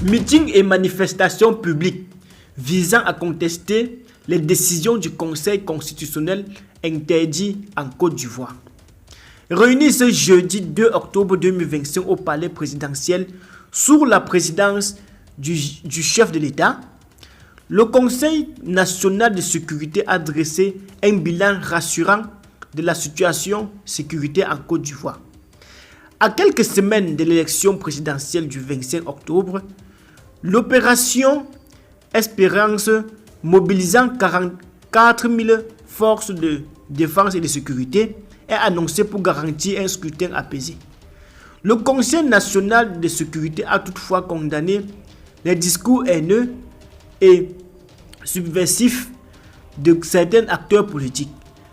Meetings et manifestations publiques visant à contester les décisions du Conseil constitutionnel interdit en Côte d'Ivoire. Réunis ce jeudi 2 octobre 2025 au palais présidentiel sous la présidence du chef de l'État, le Conseil national de sécurité a dressé un bilan rassurant de la situation sécuritaire en Côte d'Ivoire. À quelques semaines de l'élection présidentielle du 25 octobre, l'opération Espérance, mobilisant 44 000 forces de défense et de sécurité, est annoncée pour garantir un scrutin apaisé. Le Conseil national de sécurité a toutefois condamné les discours haineux et subversifs de certains acteurs politiques,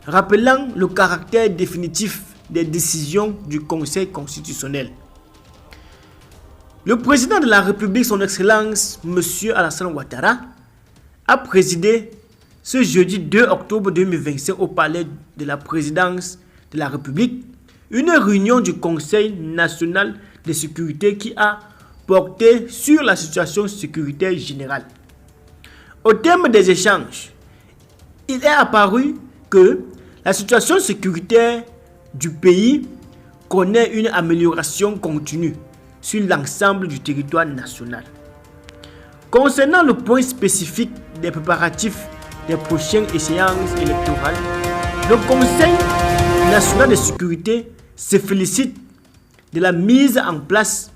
rappelant le caractère définitif des décisions du Conseil constitutionnel. Le président de la République, son Excellence, M. Alassane Ouattara, a présidé ce jeudi 2 octobre 2025 au palais de la présidence de la République une réunion du Conseil national de sécurité qui a porté sur la situation sécuritaire générale. Au terme des échanges, il est apparu que la situation sécuritaire du pays connaît une amélioration continue sur l'ensemble du territoire national. Concernant le point spécifique des préparatifs des prochaines échéances électorales, le Conseil national de sécurité se félicite de la mise en place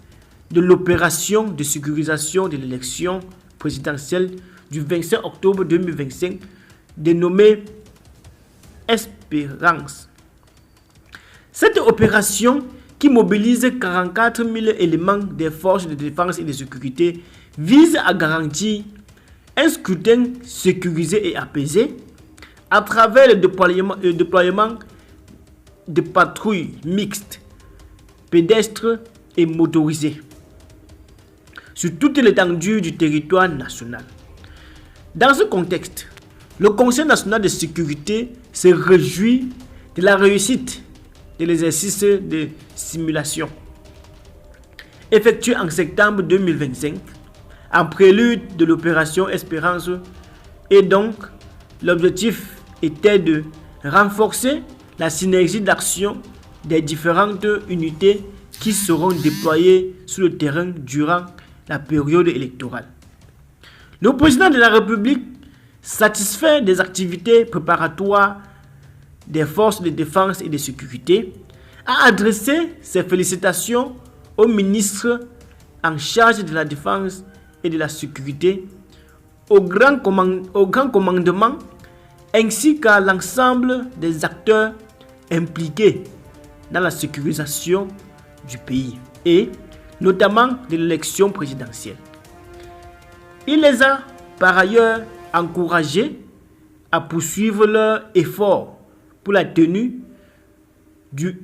de l'opération de sécurisation de l'élection présidentielle du 25 octobre 2025 dénommée Espérance. Cette opération, qui mobilise 44 000 éléments des forces de défense et de sécurité, vise à garantir un scrutin sécurisé et apaisé à travers le déploiement de patrouilles mixtes, pédestres et motorisées sur toute l'étendue du territoire national. Dans ce contexte, le Conseil national de sécurité se réjouit de la réussite de l'exercice de simulation effectué en septembre 2025 en prélude de l'opération Espérance, et donc l'objectif était de renforcer la synergie d'action des différentes unités qui seront déployées sur le terrain durant la période électorale. Le président de la République, satisfait des activités préparatoires des forces de défense et de sécurité, a adressé ses félicitations au ministre en charge de la défense et de la sécurité, au grand commandement ainsi qu'à l'ensemble des acteurs impliqués dans la sécurisation du pays et notamment de l'élection présidentielle. Il les a par ailleurs encouragés à poursuivre leurs efforts pour la tenue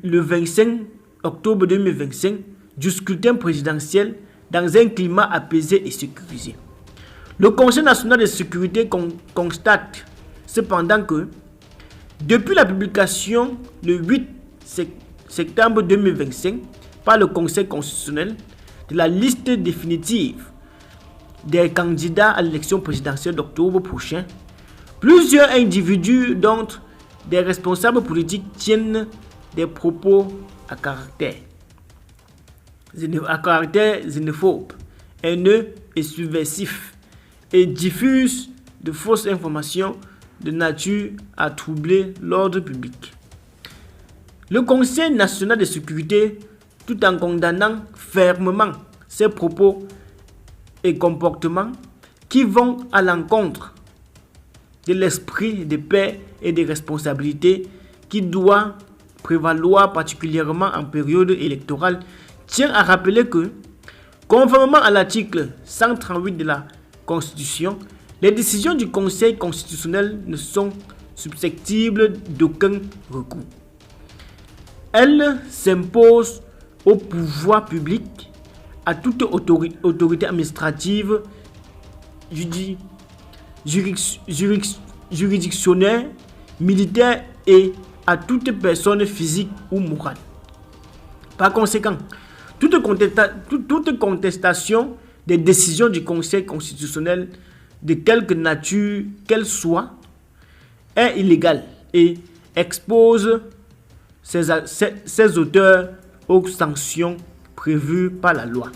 le 25 octobre 2025 du scrutin présidentiel dans un climat apaisé et sécurisé. Le Conseil national de sécurité constate cependant que depuis la publication le 8 septembre 2025 par le Conseil constitutionnel de la liste définitive des candidats à l'élection présidentielle d'octobre prochain, plusieurs individus, dont des responsables politiques, tiennent des propos à caractère xénophobe, haineux et subversif et diffusent de fausses informations de nature à troubler l'ordre public. Le Conseil national de sécurité, tout en condamnant fermement ces propos et comportements qui vont à l'encontre de l'esprit de paix et de responsabilité qui doit prévaloir particulièrement en période électorale, tient à rappeler que, conformément à l'article 138 de la Constitution, les décisions du Conseil constitutionnel ne sont susceptibles d'aucun recours. Elles s'imposent au pouvoir public, à toute autorité administrative, juridictionnelle, militaire et à toute personne physique ou morale. Par conséquent, toute contestation des décisions du Conseil constitutionnel, de quelque nature qu'elles soient, est illégale et expose ses auteurs aux sanctions prévues par la loi.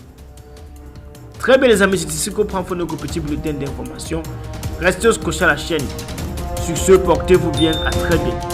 Très bien les amis, c'est ici qu'on prend fin de notre petit bulletin d'information. Restez scotchés à la chaîne. Sur ce, portez-vous bien, à très bientôt.